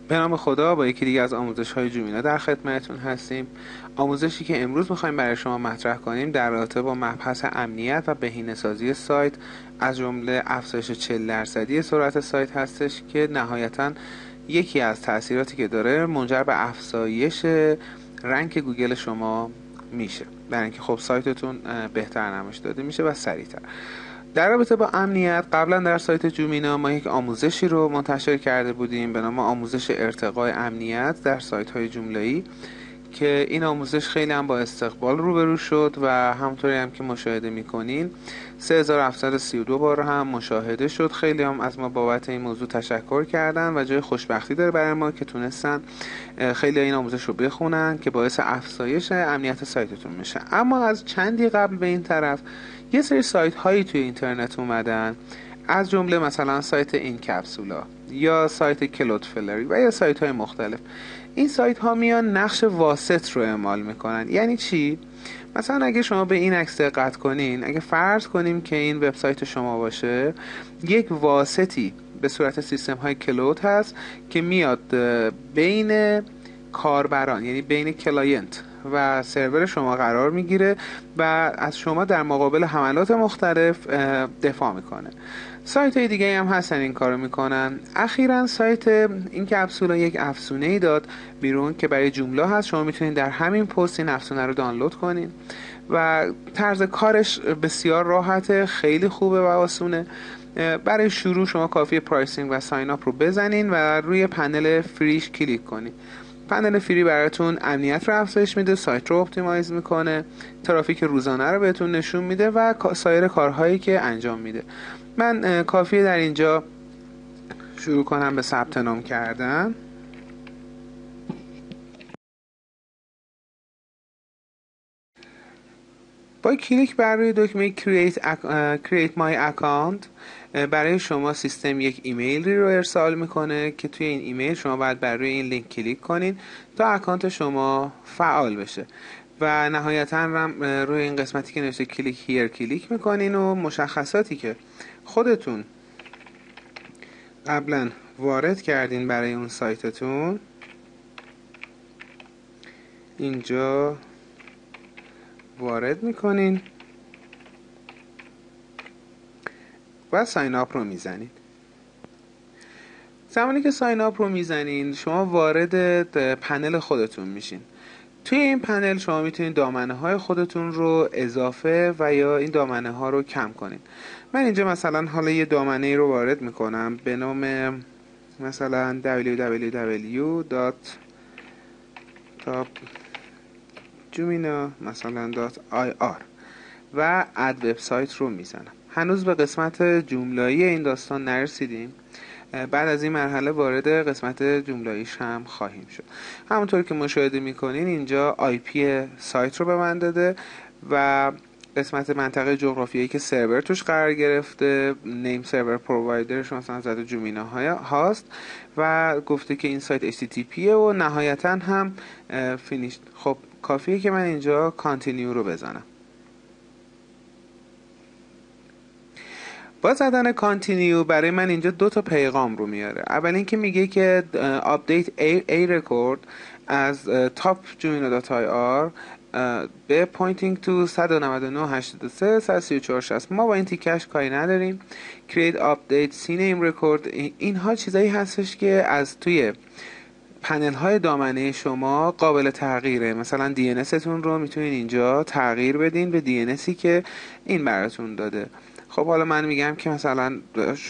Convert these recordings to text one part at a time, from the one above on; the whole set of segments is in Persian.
به نام خدا، با یکی دیگه از آموزش‌های جومینا در خدمتتون هستیم. آموزشی که امروز می‌خوایم برای شما مطرح کنیم در رابطه با مبحث امنیت و بهینه‌سازی سایت، از جمله افزایش 40% سرعت سایت هستش که نهایتاً یکی از تأثیراتی که داره منجر به افزایش رنک گوگل شما میشه، برای اینکه خب سایتتون بهتر نمایش داده میشه و سریعتر. در رابطه با امنیت، قبلا در سایت جومینا ما یک آموزشی رو منتشر کرده بودیم به نام آموزش ارتقای امنیت در سایت های جمله‌ای که این آموزش خیلی هم با استقبال روبرو شد و همونطوری هم که مشاهده میکنین 3732 بار هم مشاهده شد. خیلی هم از ما بابت این موضوع تشکر کردن و جای خوشبختی داره برای ما که تونستن خیلی این آموزش رو بخونن که باعث افزایش امنیت سایتتون میشه. اما از چندی قبل به این طرف یه سری سایت هایی توی اینترنت اومدن، از جمله مثلا سایت این کپسولا یا سایت کلودفلری و یا سایت های مختلف. این سایت ها میان نقش واسط رو اعمال میکنن. یعنی چی؟ مثلا اگه شما به این عکس دقت کنین، اگه فرض کنیم که این وبسایت شما باشه، یک واسطی به صورت سیستم های کلود هست که میاد بین کاربران، یعنی بین کلاینت و سرور شما قرار میگیره و از شما در مقابل حملات مختلف دفاع میکنه. سایت های دیگه هم هستن این کارو میکنن. اخیراً سایت این کپسولا یک افزونه ای داد بیرون که برای جوملا هست. شما میتونید در همین پست این افزونه رو دانلود کنین و طرز کارش بسیار راحته، خیلی خوبه و آسونه. برای شروع شما کافیه پرایسینگ و ساین اپ رو بزنین و روی پنل فریش کلیک کنین. پنل فری براتون امنیت رو افزایش میده، سایت رو اپتیمایز میکنه، ترافیک روزانه رو بهتون نشون میده و سایر کارهایی که انجام میده. من کافیه در اینجا شروع کنم به ثبت نام کردن. با کلیک بر روی دکمه create my account برای شما سیستم یک ایمیلی رو ارسال میکنه که توی این ایمیل شما باید بر روی این لینک کلیک کنین تا اکانت شما فعال بشه و نهایتا روی این قسمتی که نوشته کلیک هیر کلیک میکنین و مشخصاتی که خودتون قبلا وارد کردین برای اون سایتتون اینجا وارد میکنین و ساین اپ رو میزنین. زمانی که ساین اپ رو میزنین شما وارد پنل خودتون میشین. توی این پنل شما میتونید دامنه های خودتون رو اضافه و یا این دامنه ها رو کم کنین. من اینجا مثلا حالا یه دامنه رو وارد میکنم به نام مثلا www.topjumina مثلا.ir و اد وبسایت رو میزنم. هنوز به قسمت جملایی این داستان نرسیدیم. بعد از این مرحله وارد قسمت جملاییش هم خواهیم شد. همونطور که مشاهده میکنین اینجا آی پی سایت رو به من داده و قسمت منطقه جغرافیایی که سرور توش قرار گرفته، نیم سرور پرووایدرش مثلا زده جومینا هاست و گفته که این سایت HTTP و نهایتا هم فینیش. خب کافیه که من اینجا کانتینیو رو بزنم. با زدن کانتینیو برای من اینجا 2 تا پیغام رو میاره. اول اینکه میگه که آپدیت ای رکورد از topjumina.ir به pointing to 199.83.134.60. ما با این تیکش کاری نداریم. create update cname record اینها چیزایی هستش که از توی پنل های دامنه شما قابل تغییره. مثلا DNS تون رو میتونین اینجا تغییر بدین به DNSی که این براتون داده. خب حالا من میگم که مثلا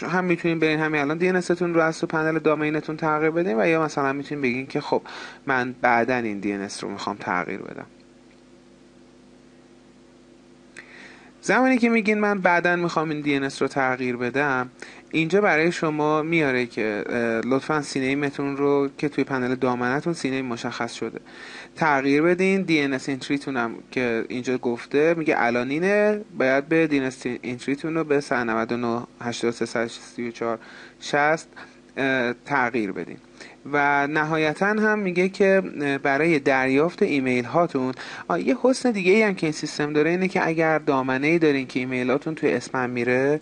هم میتونین برین همین الان DNS تون رو از تو پنل دامینتون تغییر بدین و یا مثلا میتونین بگین که خب من بعداً این DNS رو میخوام تغییر بدم. زمانی که میگین من بعداً میخوام این DNS رو تغییر بدم، اینجا برای شما میاره که لطفاً سینیمتون رو که توی پنل دامنتون سینیم مشخص شده تغییر بدین. DNS انتریتون هم که اینجا گفته میگه الانینه، باید به DNS انتریتون رو به 199.83.134.60 تغییر بدین. و نهایتا هم میگه که برای دریافت ایمیل هاتون یه حسن دیگه ای هم که این سیستم داره اینه که اگر دامنه ای دارین که ایمیل هاتون توی اسپم میره،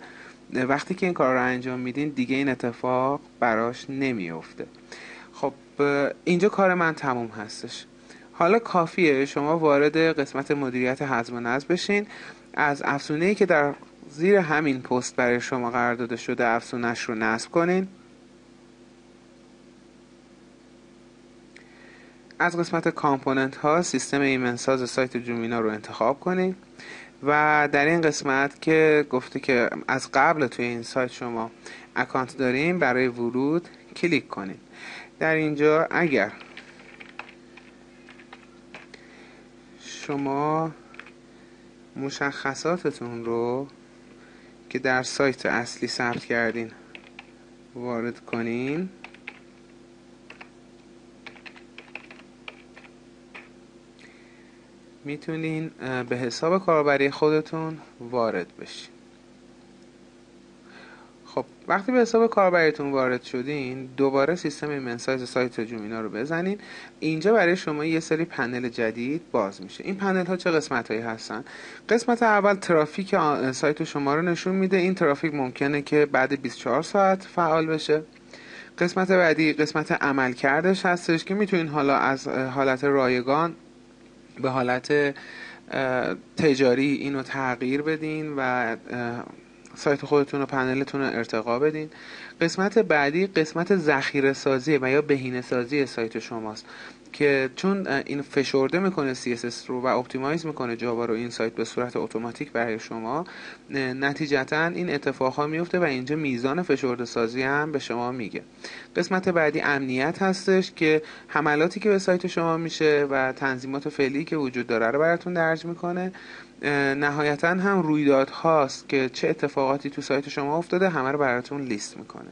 وقتی که این کار رو انجام میدین دیگه این اتفاق براش نمیفته. خب اینجا کار من تموم هستش. حالا کافیه شما وارد قسمت مدیریت حجم و نصب بشین. از افزونه‌ای که در زیر همین پست برای شما قرار داده شده افزونش رو نصب کنین. از قسمت کامپوننت ها سیستم ایمن ساز سایت جومینا رو انتخاب کنین و در این قسمت که گفته که از قبل توی این سایت شما اکانت داریم برای ورود کلیک کنین. در اینجا اگر شما مشخصاتتون رو که در سایت اصلی ثبت کردین وارد کنین، میتونین به حساب کاربری خودتون وارد بشین. خب وقتی به حساب کاربریتون وارد شدین دوباره سیستم ایمن سایز سایت جومینا رو بزنین. اینجا برای شما یه سری پنل جدید باز میشه. این پنل ها چه قسمت هایی هستن؟ قسمت اول ترافیک سایت شما رو نشون میده. این ترافیک ممکنه که بعد 24 ساعت فعال بشه. قسمت بعدی قسمت عملکردش هستش که میتونین حالا از حالت رایگان به حالت تجاری اینو تغییر بدین و سایت خودتون و پنلتون رو ارتقا بدین. قسمت بعدی قسمت ذخیره سازی و یا بهینه سازی سایت شماست که چون این فشرده میکنه CSS رو و اپتیمایز میکنه جاوا رو این سایت به صورت اتوماتیک برای شما، نتیجتا این اتفاقا میفته و اینجا میزان فشرده سازی هم به شما میگه. قسمت بعدی امنیت هستش که حملاتی که به سایت شما میشه و تنظیمات فعلی که وجود داره رو براتون درج میکنه. نهایتا هم رویدادهاست که چه اتفاقاتی تو سایت شما افتاده همه رو براتون لیست میکنه.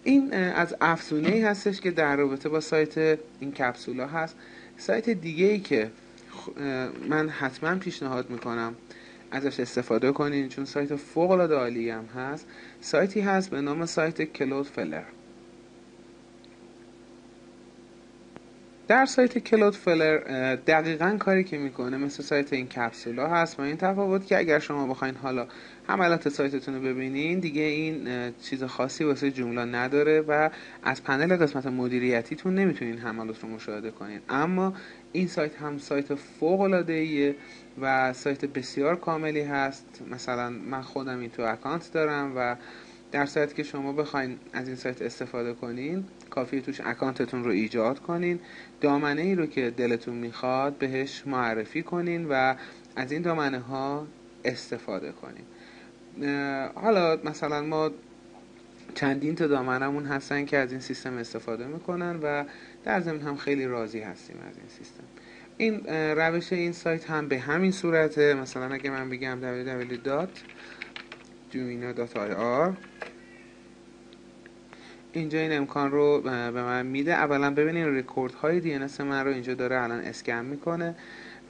این از افزونه‌ای هستش که در رابطه با سایت این کپسولا هست. سایت دیگه ای که من حتما پیشنهاد میکنم ازش استفاده کنین چون سایت فوق العاده عالی هم هست، سایتی هست به نام سایت کلود فلر. در سایت کلود فلر دقیقاً کاری که میکنه مثل سایت این کپسولا هست و این تفاوت که اگر شما بخواین حالا حملات سایتتون رو ببینین دیگه این چیز خاصی واسه جمله نداره و از پنل قسمت مدیریتیتون نمیتونین حملات رو مشاهده کنین. اما این سایت هم سایت فوق العاده ایه و سایت بسیار کاملی هست. مثلا من خودم این تو اکانت دارم و در صورتی که شما بخواین از این سایت استفاده کنین کافیه توش اکانتتون رو ایجاد کنین، دامنه ای رو که دلتون میخواد بهش معرفی کنین و از این دامنه ها استفاده کنین. حالا مثلا ما چندین تا دامنمون هستن که از این سیستم استفاده میکنن و در ضمن هم خیلی راضی هستیم از این سیستم. این روش این سایت هم به همین صورته. مثلا اگه من بگم www.jumina.ir اینجا این امکان رو به من میده. اولا ببینین رکورد های DNS من رو اینجا داره الان اسکن میکنه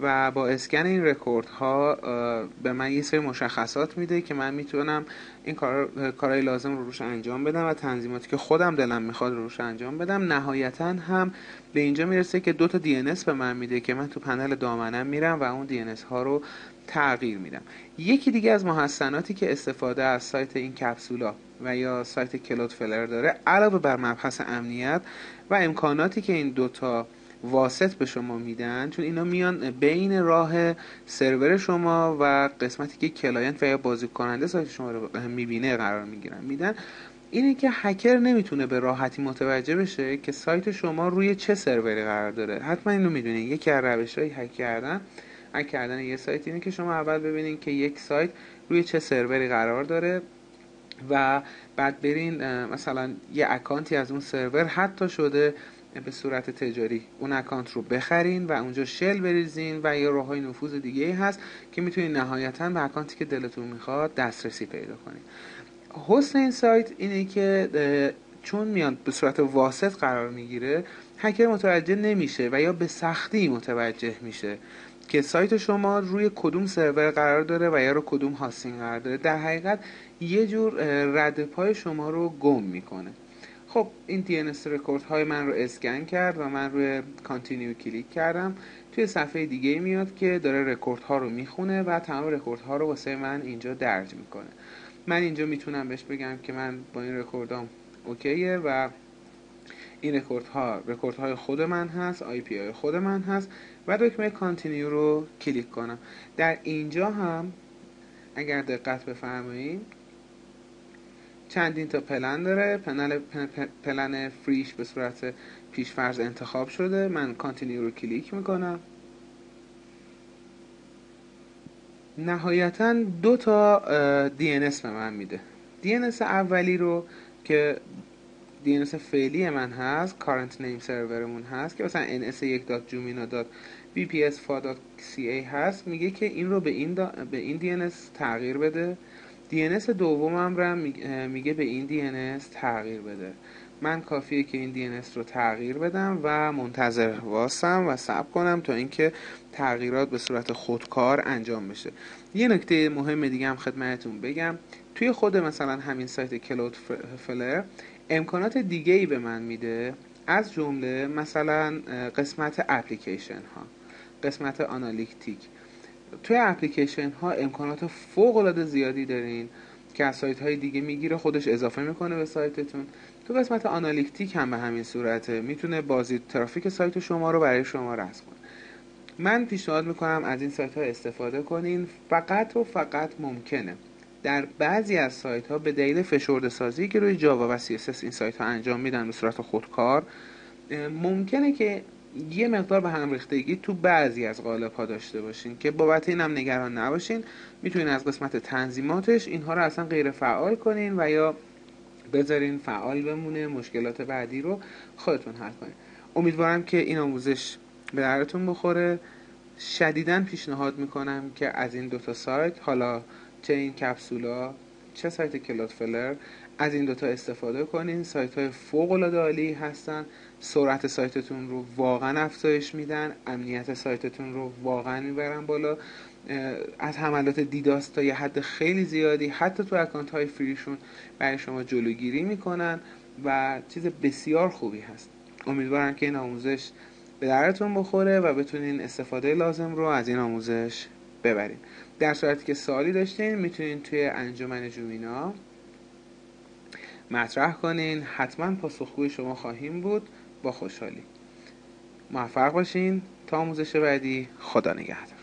و با اسکن این رکورد ها به من یه سری مشخصات میده که من میتونم این کارهای لازم رو روش انجام بدم و تنظیماتی که خودم دلم میخواد روش انجام بدم. نهایتا هم به اینجا میرسه که 2 تا DNS به من میده که من تو پنل دامنم میرم و اون DNS ها رو تغییر میدم. یکی دیگه از محسناتی که استفاده از سایت این کپسولا و یا سایت کلود فلر داره علاوه بر مبحث امنیت و امکاناتی که این دوتا واسط به شما میدن، چون اینا میان بین راه سرور شما و قسمتی که کلاینت و یا بازدید کننده سایت شما رو میبینه قرار میدن، اینه که هکر نمیتونه به راحتی متوجه بشه که سایت شما روی چه سروری قرار داره. حتما اینو میدونین یکی از روش‌های هک کردن یه سایت اینه که شما اول ببینین که یک سایت روی چه سروری قرار داره و بعد برین مثلا یه اکانتی از اون سرور حتی شده به صورت تجاری اون اکانت رو بخرین و اونجا شل بریزین و یا راههای نفوذ دیگه هست که میتونین نهایتا به اکانتی که دلتون میخواد دسترسی پیدا کنین. حسن این سایت اینه که چون میاد به صورت واسط قرار میگیره هکر متوجه نمیشه و یا به سختی متوجه میشه که سایت شما روی کدوم سرور قرار داره و یا رو کدوم هاستینگ قرار داره. در حقیقت یه جور رد پای شما رو گم میکنه. خب این DNS رکورد های من رو اسکن کرد و من روی کانتینیو کلیک کردم. توی صفحه دیگه میاد که داره رکورد ها رو میخونه و تمام رکورد ها رو واسه من اینجا درج میکنه. من اینجا میتونم بهش بگم که من با این رکوردام اوکیه و این رکوردهای خود من هست، IP خود من هست و دکمه کانتینیو رو کلیک کنم. در اینجا هم اگر دقت بفرمایید چندین تا پلن داره. پلن فریش به صورت پیشفرض انتخاب شده. من کانتینیو رو کلیک میکنم. نهایتا 2 تا DNS به من میده. DNS اولی رو که DNS فعلی من هست، current name سرورمون هست که مثلا ns1.jumina.bpsfa.ca هست، میگه که این رو به این DNS تغییر بده. DNS دومم رو میگه به این DNS تغییر بده. من کافیه که این DNS رو تغییر بدم و منتظر واسم و صبر کنم تا اینکه تغییرات به صورت خودکار انجام بشه. یه نکته مهم دیگه هم خدمتتون بگم، توی خود مثلا همین سایت کلود فلر امکانات دیگه ای به من میده، از جمله مثلا قسمت اپلیکیشن ها، قسمت آنالیتیک. توی اپلیکیشن ها امکانات فوق العاده زیادی دارین که از سایت های دیگه میگیره، خودش اضافه میکنه به سایتتون. تو قسمت آنالیتیک هم به همین صورته، میتونه بازدید ترافیک سایت شما رو برای شما رصد کنه. من پیشنهاد میکنم از این سایت ها استفاده کنین. فقط و فقط ممکنه در بعضی از سایت ها به دلیل فشرده سازی که روی جاوا و CSS این سایت ها انجام میدن به صورت خودکار، ممکنه که یه مقدار به هم ریختگی تو بعضی از قالب ها داشته باشین که بابت این هم نگران نباشین. میتونین از قسمت تنظیماتش اینها رو اصلا غیر فعال کنین و یا بذارین فعال بمونه، مشکلات بعدی رو خودتون حل کنین. امیدوارم که این آموزش به دردتون بخوره. شدیداً پیشنهاد میکنم که از این 2 تا سایت، حالا چه این کپسولا چه سایت کلود فلر، از این 2 تا استفاده کنین. سایت های فوق العاده عالی هستن، سرعت سایتتون رو واقعا افزایش میدن، امنیت سایتتون رو واقعا میبرن بالا، از حملات دیداس تا یه حد خیلی زیادی حتی تو اکانت های فریشون برای شما جلوگیری میکنن و چیز بسیار خوبی هست. امیدوارم که این آموزش به دردتون بخوره و بتونین استفاده لازم رو از این آموزش ببرین. در صورتی که سوالی داشتین میتونین توی انجمن جومینا مطرح کنین، حتما پاسخگوی شما خواهیم بود با خوشحالی. موفق باشین تا آموزش بعدی. خدا نگهدار.